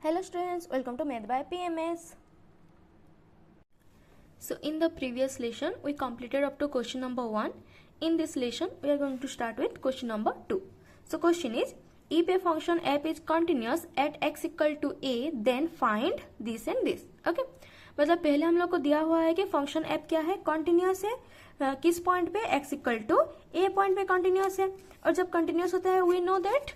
Hello students, welcome to Math by PMS. So in the previous lesson we completed up to question number 1. In this lesson we are going to start with question number 2. So question is, if a function f is continuous at x equal to a, then find this and this. Okay, मतलब पहले हम लोग को दिया हुआ है कि function f क्या है, कॉन्टिन्यूस है, किस पॉइंट पे, x equal to a point पे कॉन्टिन्यूस है. और जब कॉन्टिन्यूस होता है वी नो दैट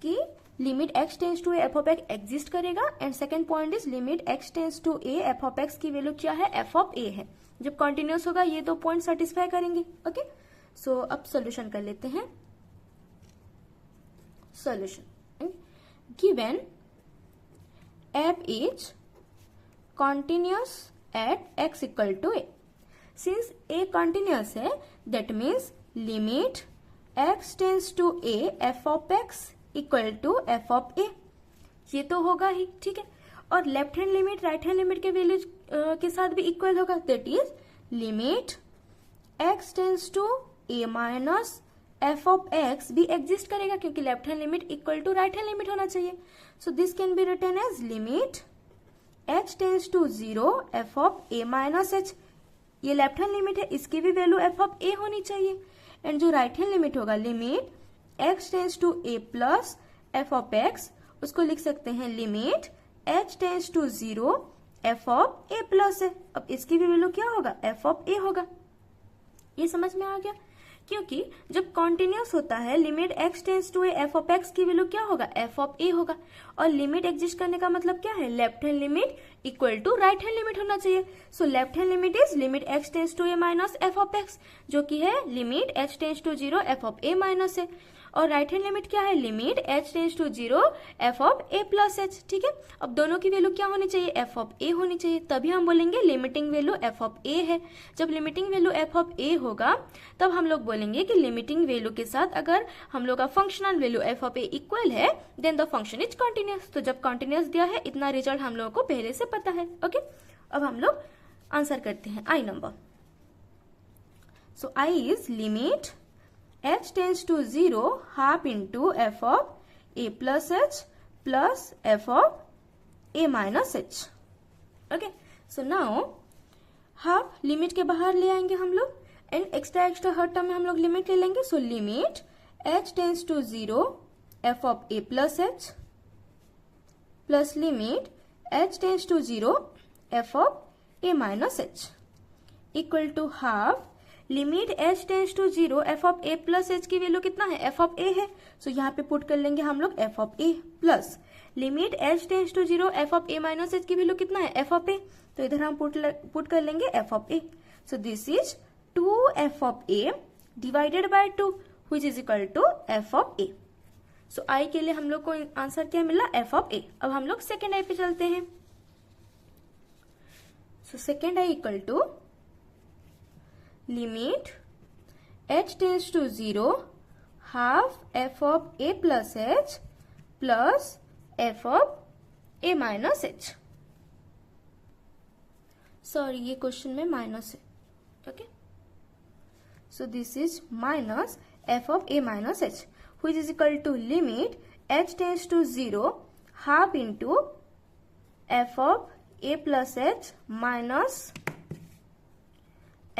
कि limit x tends to f of x exist करेगा. And second point is limit x tends to a f of x की वैल्यू क्या है, f ऑफ a है. जब कॉन्टिन्यूस होगा ये दो पॉइंट सेटिस्फाई करेंगे. ओके, सो अब सोल्यूशन कर लेते हैं. Solution given f is continuous at x equal to a. Since a continuous है that means limit x tends to a f of x equal to f of a. ये तो होगा ही, ठीक है. और left hand limit right hand limit के value के साथ भी इक्वल होगा, that is limit x tends to a minus f of x भी एग्जिस्ट करेगा क्योंकि left hand limit equal to right hand limit होना चाहिए. So this can be written as limit h tends to 0 f of a minus h. ये left hand limit है, इसकी भी value f of a होनी चाहिए. एंड जो right hand limit होगा limit x tends to a plus f of x, उसको लिख सकते हैं limit h tends to 0 f of a plus है. अब इसकी भी वैल्यू क्या होगा, एफ ऑफ a होगा. ये समझ में आ गया. क्योंकि जब कॉन्टिन्यूस होता है limit x tends to a f of x की वैल्यू क्या होगा, एफ ऑफ a होगा. और लिमिट एग्जिस्ट करने का मतलब क्या है, left hand limit equal to right hand limit होना चाहिए. So left hand limit is limit x tends to a minus f of x, जो कि है limit h tends to 0 f of a minus है. और राइट हैंड लिमिट क्या है, limit h tends to 0 f of a plus h. ठीक है, अब दोनों की वैल्यू क्या होनी चाहिए, एफ ऑफ a होनी चाहिए. तभी हम बोलेंगे limiting value f of a है. जब limiting value f of a होगा तब हम लोग बोलेंगे कि लिमिटिंग वैल्यू के साथ अगर हम लोग का functional value f of a equal है then the function is continuous. तो जब कॉन्टिन्यूस दिया है इतना रिजल्ट हम लोगों को पहले से पता है. ओके, अब हम लोग आंसर करते हैं आई number. So I is limit h tends to 0 half into f of a plus h plus f of a minus h. Okay, so now half limit के बाहर ले आएंगे हम लोग एंड एक्स्ट्रा हर टर्म में हम लोग लिमिट ले लेंगे. So limit h tends to 0 f of a plus h प्लस limit h tends to 0 f of a minus h equal to half limit h tends to 0 f of a plus h की value कितना है, f of a है. सो यहाँ पे put कर लेंगे हम लोग f of a plus limit h tends to 0 f of a minus h की वैल्यू कितना है, एफ ऑफ a. तो इधर हम पुट कर लेंगे f of a. So this is 2 f of a divided by 2 which is equal to f of a. So I के लिए हम लोग को आंसर क्या मिला, एफ ऑफ a. अब हम लोग सेकेंड आई पे चलते हैं. So second I equal to limit h tends to 0 half f of a plus h plus f of a minus h. Sorry ये क्वेश्चन में माइनस है. Okay, so this is minus f of a minus h which is equal to limit h tends to 0 half into f of a plus h minus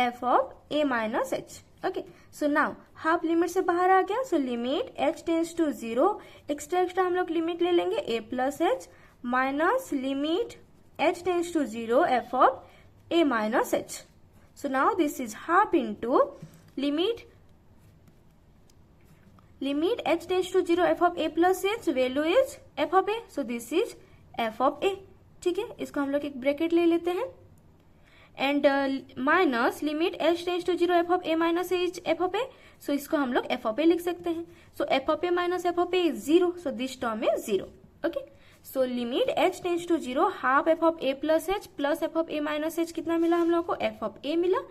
f of a minus h. Okay, so now half limit से बाहर आ गया. So limit h tends to 0 extra हम लोग limit ले लेंगे a plus h minus limit h tends to 0 f of a minus h. So now this is half into limit h tends to 0 f of a plus h value is f of a. So this is f of a. ठीक है, इसको हम लोग एक bracket ले लेते हैं and minus limit h tends to 0 f of a minus h f of a. So इसको हम लोग एफ ऑफ a लिख सकते हैं. So f of a minus f of a is 0. So this term is 0. Okay, so limit h tends to 0 half f of a plus h plus f of a minus h कितना मिला हम लोग को, F of a मिला.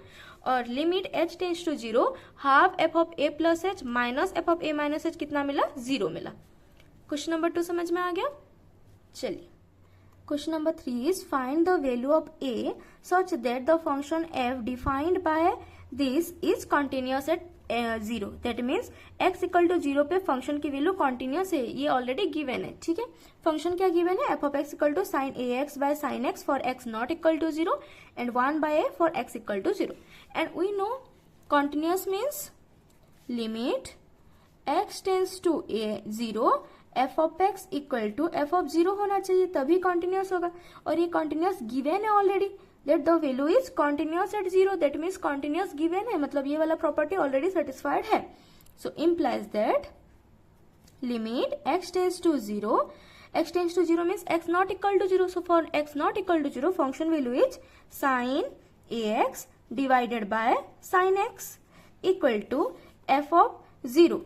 और limit h tends to 0 half f of a plus h minus f of a minus h कितना मिला, 0 मिला. क्वेश्चन नंबर 2 समझ में आ गया. चलिए question number 3 is find the value of a such that the function f defined by this is continuous at 0, that means x equal to 0 पे function की value continuous है, ये ऑलरेडी गिवन है, ठीक है। फंक्शन क्या गिवन है, f of x equal to sine a x by sine x for x not equal to 0 and 1 by a for x equal to 0। And we know continuous means limit x tends to a 0 f of x equal to f of 0 होना चाहिए, तभी continuous होगा। और ये continuous given है already, that the value is continuous at 0, that means continuous given है, मतलब ये वाला प्रॉपर्टी ऑलरेडी सेटिस्फाइड है। so implies that limit x tends to 0, x tends to 0 means x not equal to 0, so for x not equal to 0 function value is sin ax divided by sin x equal to f of 0।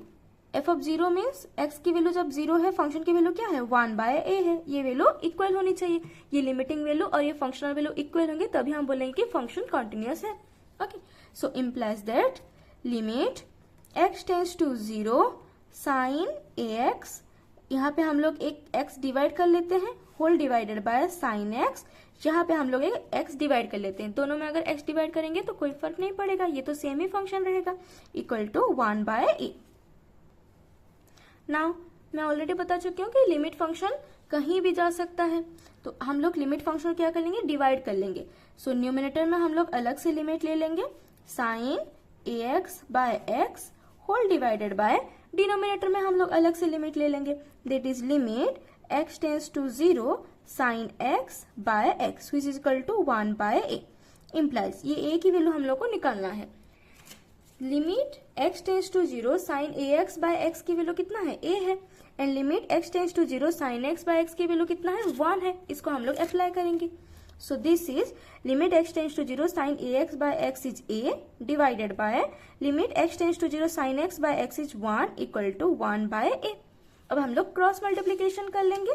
F of 0 means x की value जब 0 है, function की value क्या है 1 by a है, ये value equal होनी चाहिए, ये लिमिटिंग वैल्यू और ये फंक्शनल वैल्यू इक्वल होंगे, तभी हम बोलेंगे कि फंक्शन कॉन्टिन्यूस है। Okay, so implies that limit x tends to 0 sine ax, यहाँ पे हम लोग एक x डिवाइड कर लेते हैं, whole divided by sine x, यहाँ पे हम लोग एक x डिवाइड कर लेते हैं, दोनों में अगर x डिवाइड करेंगे तो कोई फर्क नहीं पड़ेगा, ये तो सेम ही फंक्शन रहेगा, equal to 1 by a। Now मैं ऑलरेडी बता चुकी हूँ कि लिमिट फंक्शन कहीं भी जा सकता है, तो हम लोग लिमिट फंक्शन क्या कर लेंगे, डिवाइड कर लेंगे। सो न्यूमिनेटर में हम लोग अलग से लिमिट ले लेंगे sine ax by x whole divided by, denominator में हम लोग अलग से लिमिट ले लेंगे, that is limit x tends to 0 sine x by x which is equal to 1 by a। Implies ये a की वैल्यू हम लोग को निकालना है। Limit x tends to 0 sine ax by x की वैल्यू कितना है, a है, and limit x tends to 0 sine x by x की वैल्यू कितना है 1 है, इसको हम लोग अप्लाई करेंगे। So this is limit x tends to 0 sine ax by x is a divided by limit x tends to 0 sine x by x is 1 equal to 1 by a। अब हम लोग क्रॉस मल्टीप्लीकेशन कर लेंगे,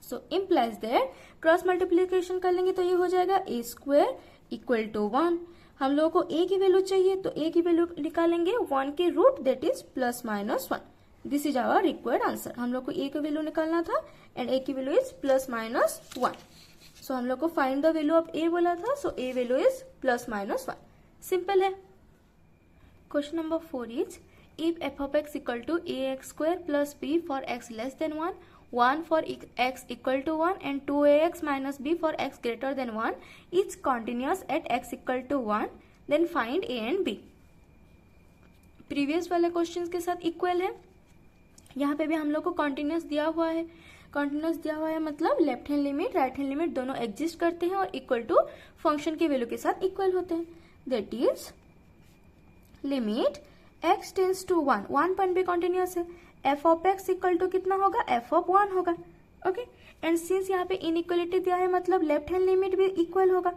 so implies that cross multiplication कर लेंगे तो ये हो जाएगा a स्क्वायर इक्वल टू 1। हम लोगों को a की वैल्यू चाहिए तो a की वैल्यू निकालेंगे 1 के root, that is plus minus 1। This is our required answer. हम लोग को a की वैल्यू निकालना था एंड a की value is plus minus 1। So हम लोग को find the value of a बोला था, so a value is plus minus 1। Simple है। Question number 4 is if f of x equal to ax square plus b for x less than 1, 1 for x equal to 1 and 2ax minus b for x greater than 1 each continuous at x equal to 1, then find a and b। Previous वाले questions के साथ equal है, यहाँ पे भी हम लोग को कॉन्टिन्यूस दिया हुआ है। कॉन्टिन्यूस दिया हुआ है मतलब left hand limit right hand limit दोनों एग्जिस्ट करते हैं और इक्वल टू फंक्शन की वैल्यू के साथ इक्वल होते हैं, that is limit x tends to 1, 1 point भी कॉन्टिन्यूस है, f of x equal to कितना होगा, एफ ऑफ 1 होगा। ओके, एंड सिंस यहाँ पे इनइक्वलिटी दिया है मतलब लेफ्ट हैंड लिमिट भी इक्वल होगा,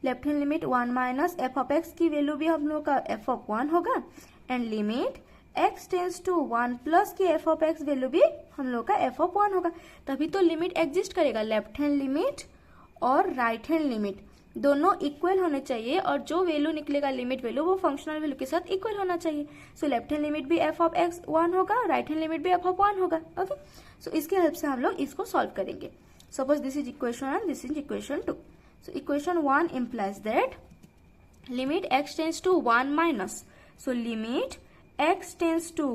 left hand limit 1 minus f of x की वैल्यू भी हम लोग का एफ ऑफ 1 होगा, and limit x tends to 1 plus की एफ ऑफ एक्स वैल्यू भी हम लोग का एफ ऑफ 1 होगा, तभी तो लिमिट एग्जिस्ट करेगा। लेफ्ट हैंड लिमिट और राइट हैंड लिमिट दोनों इक्वल होने चाहिए और जो वैल्यू निकलेगा लिमिट वैल्यू वो फंक्शनल वैल्यू के साथ इक्वल होना चाहिए। सो लेफ्ट हैंड लिमिट भी एफ ऑफ एक्स 1 होगा, राइट हैंड लिमिट भी एफ ऑफ 1 होगा। ओके, सो इसके हेल्प से हम लोग इसको सॉल्व करेंगे। Suppose this is equation 1, this is equation 2। So equation 1 implies that limit x tends to 1 minus, so limit x tends to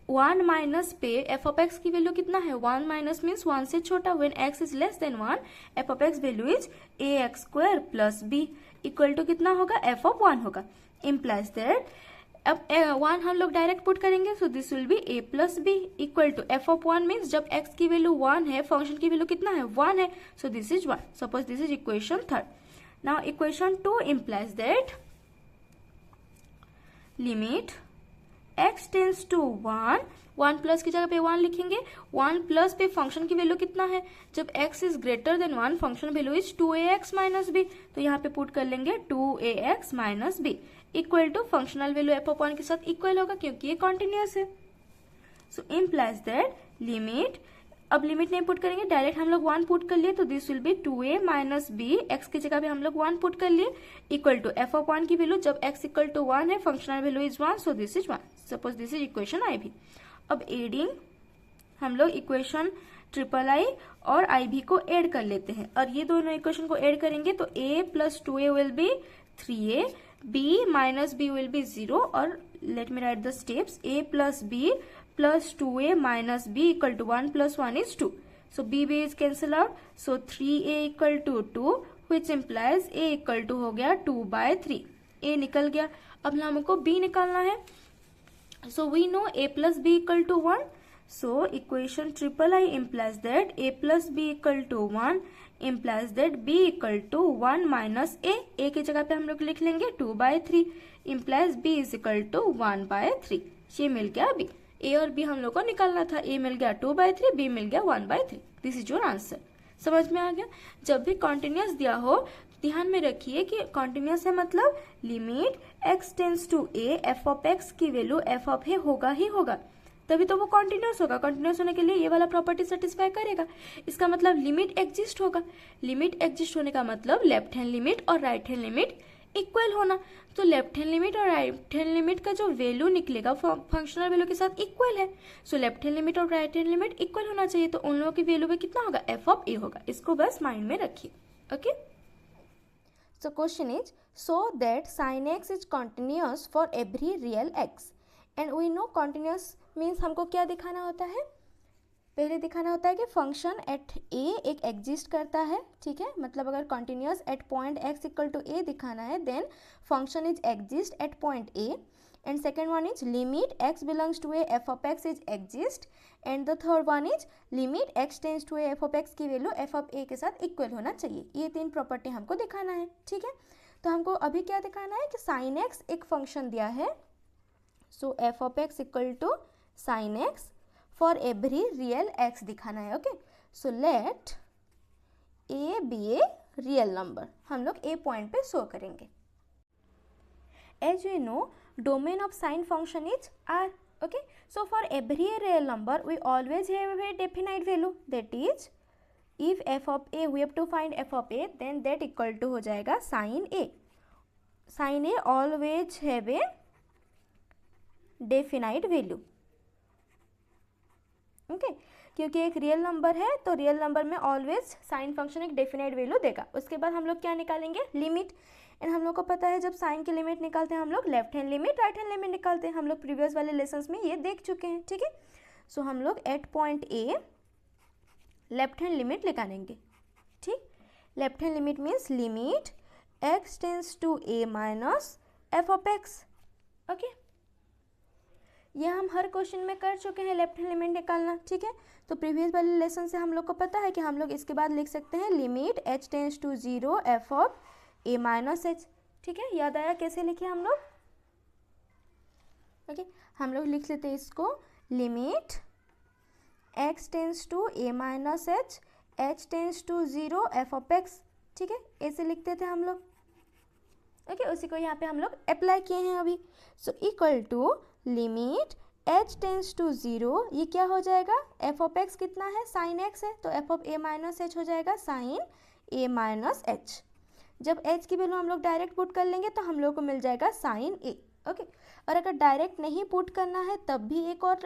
1 minus पे एफ ऑफ एक्स की वैल्यू कितना है 1 माइनस मीन्स 1 से छोटा, when x is less than 1 f of x value is ax square plus b equal to कितना होगा, f of 1 होगा। Implies that अब 1 हम लोग डायरेक्ट पुट करेंगे, so this will be a plus b equal to f of 1 means जब x की value 1 है फंक्शन की वैल्यू कितना है 1 है, so this is 1। Suppose this is equation 3। Now equation 2 implies that limit x tends to 1 plus की जगह पे 1 लिखेंगे, 1 प्लस पे फंक्शन की वैल्यू कितना है, जब x is greater than 1 function value is 2ax minus b, तो यहाँ पे पुट कर लेंगे 2ax minus b equal to functional value f of 1 के साथ इक्वल होगा क्योंकि ये कॉन्टिन्यूस है। सो इम्प्लाइज दैट लिमिट, अब लिमिट नहीं पुट करेंगे डायरेक्ट हम लोग 1 पुट कर लिए, तो this will be 2a minus b, x की जगह पे हम लोग 1 पुट कर लिए इक्वल टू एफ ऑफ 1 की वैल्यू जब x इक्वल टू 1 है functional value is 1, so this is 1। Suppose this is equation I भी। अब एडिंग हम लोग इक्वेशन ट्रिपल आई और आई भी को ऐड कर लेते हैं और ये दोनों इक्वेशन को ऐड करेंगे तो a plus 2a will be 3a b minus b will be 0, or let me write the steps. A plus b plus 2a minus b equal to 1 plus 1 is 2. So b is cancel out. So 3a equal to 2, which implies a equal to हो गया 2/3. a निकल गया. अब हमको b निकालना है. So we know a plus b equal to 1. So equation triple I implies that a plus b equal to 1 implies that b equal to 1 minus a. a की जगह पे हम लोग लिख लेंगे 2/3 implies b is equal to 1/3. ये मिल गया b. a और b हम लोग को निकालना था. a मिल गया 2/3, b मिल गया 1/3. This is your answer. समझ में आ गया. जब भी कॉन्टिन्यूस दिया हो ध्यान में रखिए कि कॉन्टिन्यूस है मतलब limit x tends to a f of x की वैल्यू f ऑफ a होगा ही होगा, तभी तो वो कॉन्टिन्यूस होगा. कॉन्टिन्यूस होने के लिए ये वाला प्रॉपर्टी सेटिस्फाई करेगा. इसका मतलब लिमिट एग्जिस्ट होगा. लिमिट एग्जिस्ट होने का मतलब लेफ्ट हैंड लिमिट और राइट हैंड लिमिट इक्वल होना. तो लेफ्ट हैंड लिमिट और राइट हैंड लिमिट का जो वैल्यू निकलेगा फंक्शनल वैल्यू के साथ इक्वल है. सो लेफ्ट हैंड लिमिट और राइट हैंड लिमिट इक्वल होना चाहिए. तो उन लोगों की वैल्यू में कितना होगा? f ऑफ a होगा. इसको बस माइंड में रखिए. Okay. So question is so that sine x is continuous for every real x. And we know continuous means हमको क्या दिखाना होता है? पहले दिखाना होता है कि फंक्शन एट ए एक एग्जिस्ट करता है. ठीक है, मतलब अगर continuous at point x equal to a दिखाना है then function is exist at point a. And second one is limit x belongs to a f of x is exist. And the third one is limit x tends to a f of x की value f of a के साथ equal होना चाहिए. ये तीन property हमको दिखाना है. ठीक है, तो हमको अभी क्या दिखाना है कि साइन x एक फंक्शन दिया है. So f of x equal to sine x for every real x दिखाना है. Okay, so let a be a real number. हम लोग a पॉइंट पे शो करेंगे. As we know domain of sine function is r. Okay, so for every real number we always have a definite value that is if f of a we have to find f of a then that equal to हो जाएगा sine a. Sine a always have a definite value. Okay, क्योंकि एक real number है तो real number में always sine function एक definite value देगा. उसके बाद हम लोग क्या निकालेंगे? लिमिट. एंड हम लोग को पता है जब साइन की लिमिट निकालते हैं हम लोग left hand limit right hand limit निकालते हैं. हम लोग प्रीवियस वाले लेसन्स में ये देख चुके हैं. ठीक है, सो हम लोग at point a left hand limit निकालेंगे. ठीक, left hand limit means limit x tends to a minus f of x. Okay, यह हम हर क्वेश्चन में कर चुके हैं लेफ्ट हैंड लिमिट निकालना. ठीक है, तो प्रीवियस वाले लेसन से हम लोग को पता है कि हम लोग इसके बाद लिख सकते हैं limit h tends to 0 f of a minus h. ठीक है, याद आया कैसे लिखे हम लोग? ओके, हम लोग लिख लेते हैं इसको limit x tends to a minus h tends to 0 f of x. ठीक है, ऐसे लिखते थे हम लोग. ओके, उसी को यहाँ पे हम लोग अप्लाई किए हैं अभी. So equal to limit h tends to 0, ये क्या हो जाएगा? f ऑफ x कितना है? साइन x है, तो f of a minus h हो जाएगा साइन a माइनस h. जब h की वैल्यू हम लोग डायरेक्ट पुट कर लेंगे तो हम लोग को मिल जाएगा साइन a. ओके, और अगर डायरेक्ट नहीं पुट करना है तब भी एक और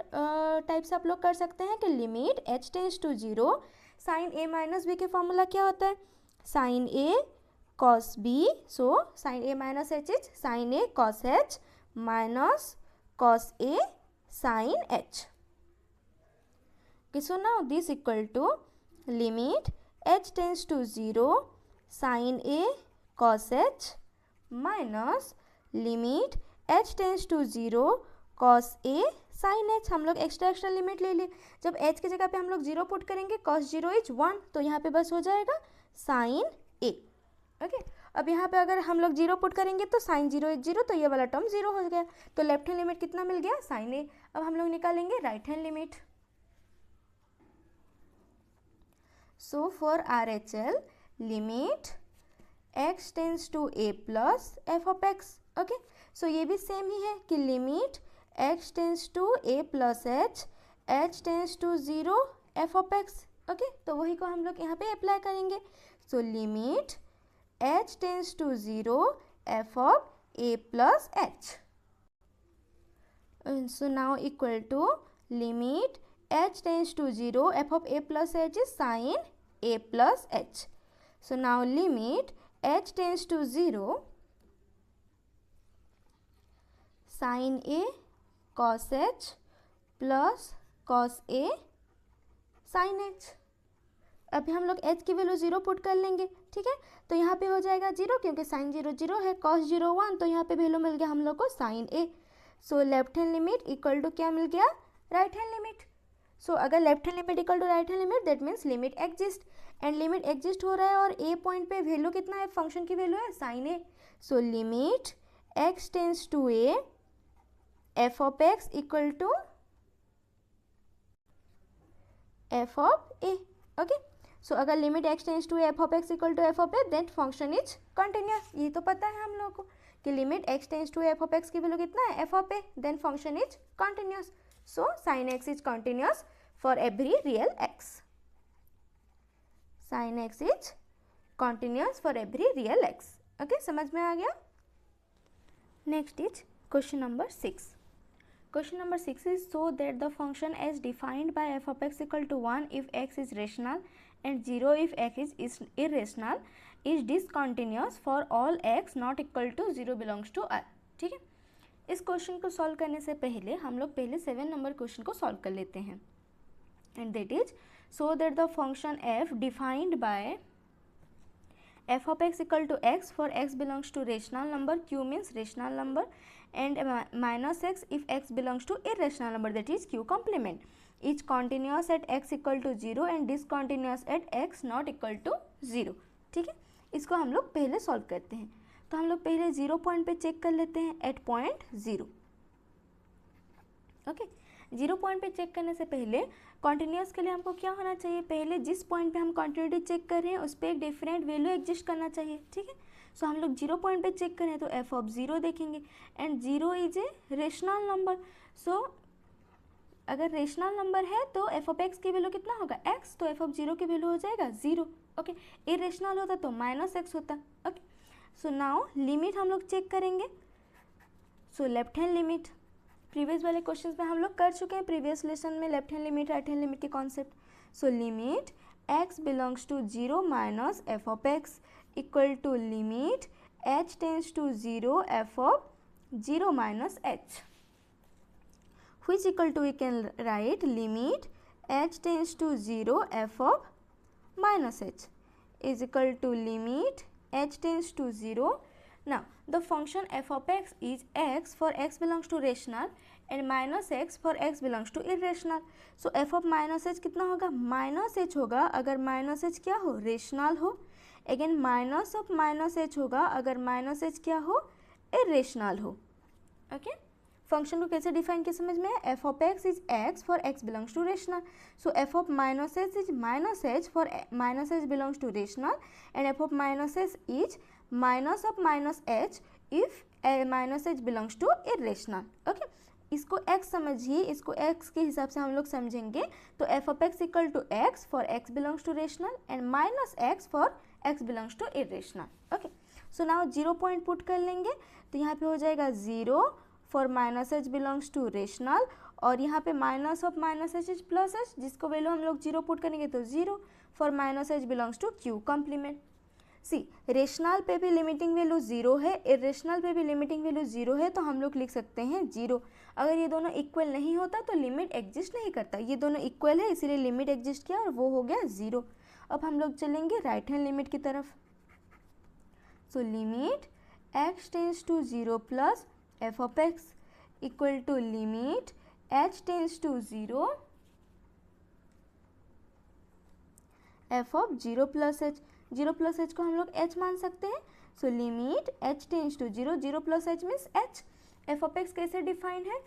टाइप से आप लोग कर सकते हैं कि limit h tends to 0 sine a minus b के फॉर्मूला क्या होता है? Sine a cos b. So sine a minus h is sine a cos h minus cos a sin h. Okay, so now this equal to limit h tends to 0 sin a cos h minus limit h tends to 0 cos a sin h. हम लोग extra limit ले लिए. जब h की जगह पे हम लोग 0 पुट करेंगे cos 0 इज 1, तो यहाँ पे बस हो जाएगा sin a. ओके, अब यहाँ पे अगर हम लोग 0 पुट करेंगे तो साइन 0 इज 0, तो ये वाला टर्म 0 हो गया. तो लेफ्ट हैंड लिमिट कितना मिल गया? Sine a. अब हम लोग निकालेंगे right hand limit. So for R H L limit x tends to a plus f of x. Okay, so ये भी सेम ही है कि limit x tends to a plus h tends to 0 f of x. Okay, तो वही को हम लोग यहाँ पे अप्लाई करेंगे. So limit h tends to 0 f of a plus h. So now equal to limit h tends to 0 f of a plus h is sin a plus h. So now limit h tends to 0 sine a cos h plus cos a sine h. अभी हम लोग H की value 0 put कर लेंगे, ठीक है। तो यहाँ पे हो जाएगा 0 क्योंकि साइन 0 0 है, कॉस 0 1, तो यहाँ पे वैल्यू मिल गया हम लोग को sine a. So left hand limit equal to क्या मिल गया, राइट हैंड लिमिट। सो अगर left hand limit equal to right hand limit that means limit exist, and limit exist हो रहा है और ए पॉइंट पे वैल्यू कितना है, फंक्शन की वैल्यू है sine a. So limit x tends to a f of x equal to f of a. Okay, so अगर limit x tends to f of x equal to f of a that function is continuous. ये तो पता है हम लोगों को कि limit x tends to f of x की वैल्यू कितना है, f of a, then function is continuous. So sine x is continuous for every real x. Sign x is continuous for every real x. Okay, समझ में आ गया। Next is question number 6. Question number 6 is so that the function as defined by f of x equal to 1 if x is rational and 0 if x is irrational is discontinuous for all x not equal to 0 belongs to R. ठीक है, इस question को solve करने से पहले हम लोग पहले 7 नंबर क्वेश्चन को सॉल्व कर लेते हैं, and that is so that the function f defined by f of x equal to x for x belongs to rational number, q means rational number, and minus x if x belongs to irrational number, that is q complement, is continuous at x equal to 0 and discontinuous at x not equal to 0. ठीक है, इसको हम लोग पहले solve करते हैं। तो हम लोग पहले 0 पॉइंट पे चेक कर लेते हैं एट पॉइंट 0। ओके, 0 पॉइंट पे चेक करने से पहले कॉन्टिन्यूस के लिए हमको क्या होना चाहिए, पहले जिस पॉइंट पे हम कॉन्टिन्यूटी चेक कर रहे हैं उस पर एक डिफरेंट वैल्यू एग्जिस्ट करना चाहिए। ठीक है, सो हम लोग 0 पॉइंट पे चेक करें तो एफ ऑफ 0 देखेंगे, and 0 is a rational number. So अगर रेशनल नंबर है तो एफ ऑफ एक्स की वैल्यू कितना होगा, एक्स, तो एफ ऑफ 0 की वैल्यू हो जाएगा 0। ओके, इरेशनल होता तो माइनस एक्स होता। ओके, सो नाउ लिमिट हम लोग चेक करेंगे। So left hand limit previous वाले क्वेश्चंस में हम लोग कर चुके हैं, प्रीवियस लेसन में left hand limit right hand limit के concept. So limit x belongs to 0 minus f of x equal to limit h tends to 0 f of 0 minus h, which equal to we can write limit h tends to 0 f of minus h is equal to limit h tends to 0. Now the function f of x is x for x belongs to rational and minus x for x belongs to irrational. So f of minus h कितना होगा, minus h होगा अगर minus h क्या हो, rational हो। Again minus of minus h होगा अगर minus h क्या हो, इरेशनल हो। ओके, फंक्शन को कैसे डिफाइन किया समझ में है, f of x is x for x belongs to rational. So f of minus h is minus h for minus h belongs to rational, and f of minus h is minus of minus h if minus h belongs to irrational. Okay, इसको x समझिए, इसको x के हिसाब से हम लोग समझेंगे। तो f of x equal to x for x belongs to rational and minus x for x belongs to irrational. Okay, so now 0 point put कर लेंगे, तो यहाँ पे हो जाएगा 0 for minus h belongs to rational, और यहाँ पे minus of minus h is plus h, जिसको वैल्यू हम लोग 0 पुट करेंगे तो 0 for minus h belongs to q complement. C rational पे भी लिमिटिंग वैल्यू 0 है, इरेशनल पे भी लिमिटिंग वैल्यू 0 है, तो हम लोग लिख सकते हैं 0। अगर ये दोनों इक्वल नहीं होता तो लिमिट एग्जिस्ट नहीं करता, ये दोनों इक्वल है इसीलिए लिमिट एग्जिस्ट किया और वो हो गया 0। अब हम लोग चलेंगे राइट हैंड लिमिट की तरफ। So limit x tends to 0 plus f of x equal to limit h tends to 0 f of 0 plus h, 0 plus h को हम लोग h मान सकते हैं। So limit h tends to 0, 0 plus h means h। F of x कैसे defined है,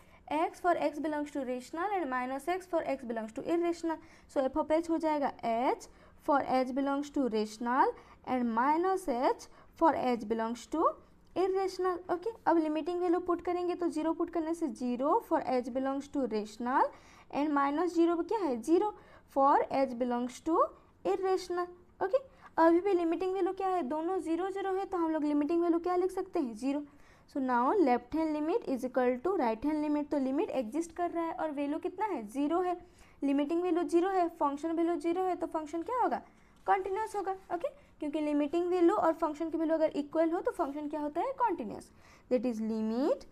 x for x belongs to rational and minus x for x belongs to irrational. So f of h हो जाएगा h for h belongs to rational and minus h for h belongs to irrational. Okay, अब limiting value put करेंगे तो 0 put करने से 0 for h belongs to rational and minus 0 क्या है, 0 for h belongs to irrational. Okay, अभी भी limiting value क्या है, दोनों 0 0 है, तो हम लोग लिमिटिंग वैल्यू क्या लिख सकते हैं, 0। So now left hand limit is equal to right hand limit, तो लिमिट एग्जिस्ट कर रहा है और वैल्यू कितना है, 0 है। लिमिटिंग वैल्यू 0 है, फंक्शन वैल्यू 0 है, तो फंक्शन क्या होगा, कॉन्टिन्यूस होगा। ओके, क्योंकि लिमिटिंग वैल्यू और फंक्शन की वैल्यू अगर इक्वल हो तो फंक्शन क्या होता है, continuous. That is limit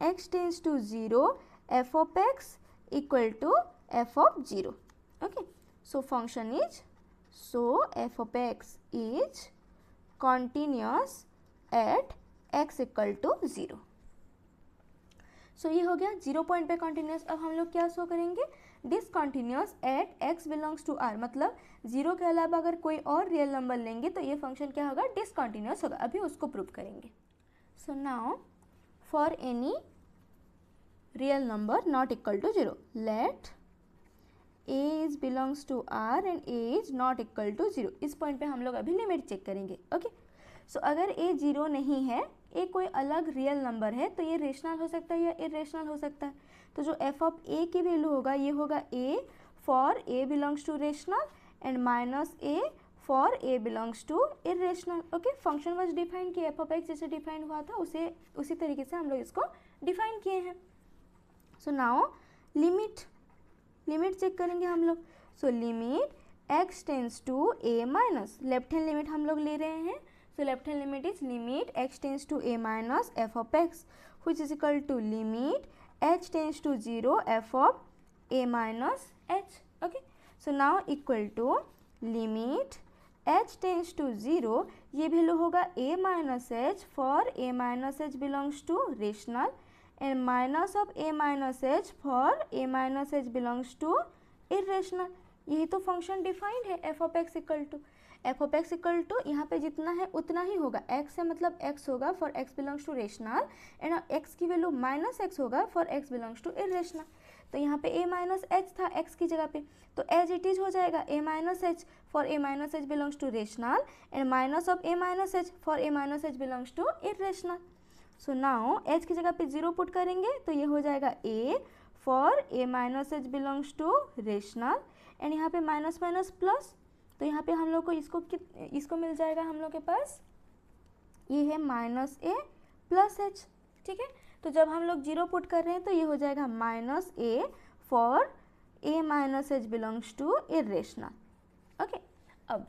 x tends to 0 f of x equal to f of 0. Okay, so function is, so f of x is continuous at x equal to 0. सो ये हो गया 0 point पे continuous. अब हम लोग क्या शो करेंगे, discontinuous at x belongs to r, मतलब 0 के अलावा अगर कोई और रियल नंबर लेंगे तो ये फंक्शन क्या होगा, डिसकॉन्टिन्यूस होगा. अभी उसको प्रूव करेंगे. So now for any real number not equal to 0, let a is belongs to r and a is not equal to 0. इस पॉइंट पे हम लोग अभी लिमिट चेक करेंगे. ओके, सो अगर a 0 नहीं है, a कोई अलग रियल नंबर है, तो ये रेशनल हो सकता है या इरेशनल हो सकता है. तो जो f ऑफ a की वैल्यू होगा ये होगा a for a belongs to rational and minus a for a belongs to irrational. Okay, function was define किया, f ऑफ x जैसे डिफाइन हुआ था उसी तरीके से हम लोग इसको डिफाइन किए हैं. सो नाउ लिमिट चेक करेंगे हम लोग. So limit x tends to a minus, left hand limit हम लोग ले रहे हैं. So left hand limit is limit x tends to a minus f of x, which is equal to limit h tends to 0 f of a minus h. Okay, so now equal to limit h tends to 0, ये value होगा a minus h for a minus h belongs to rational and minus of a minus h for a minus h belongs to irrational. यही तो function defined है f of x equal to, f of x equal to यहाँ पे जितना है उतना ही होगा. X है मतलब एक्स होगा for x belongs to rational and x की वैल्यू माइनस एक्स होगा for x belongs to irrational. तो यहाँ पे a माइनस एच था एक्स की जगह पे, तो एज इट इज हो जाएगा a minus h for a minus h belongs to rational and minus of a minus h for a minus h belongs to irrational. So now h की जगह पे 0 पुट करेंगे तो ये हो जाएगा a for a minus h belongs to rational and यहाँ पे माइनस माइनस प्लस, तो यहाँ पे हम लोग को इसको मिल जाएगा हम लोग के पास, ये है माइनस ए प्लस एच. ठीक है, तो जब हम लोग 0 पुट कर रहे हैं तो ये हो जाएगा minus a for a minus h belongs to irrational. Okay, अब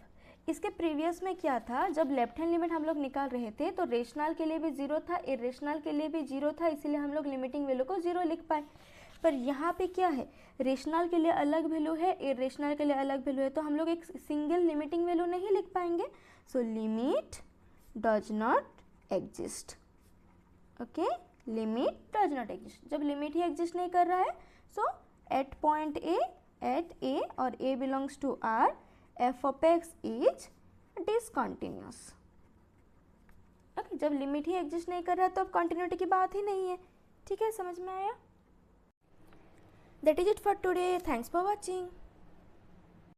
इसके प्रीवियस में क्या था, जब लेफ्ट हैंड लिमिट हम लोग निकाल रहे थे तो रेशनल के लिए भी 0 था, इरेशनल के लिए भी 0 था, इसीलिए हम लोग लिमिटिंग वैल्यू को 0 लिख पाए. पर यहाँ पे क्या है, रेशनल के लिए अलग वैल्यू है, इरेशनल के लिए अलग वैल्यू है, तो हम लोग एक सिंगल लिमिटिंग वैल्यू नहीं लिख पाएंगे. So limit does not exist. Okay, limit does not exist. जब लिमिट ही एग्जिस्ट नहीं कर रहा है, so at point a, at a और a belongs to r, f of x is discontinuous. Okay, जब लिमिट ही एग्जिस्ट नहीं कर रहा है तो अब कॉन्टिन्यूटी की बात ही नहीं है. ठीक है, समझ में आया? That is it for today. Thanks for watching.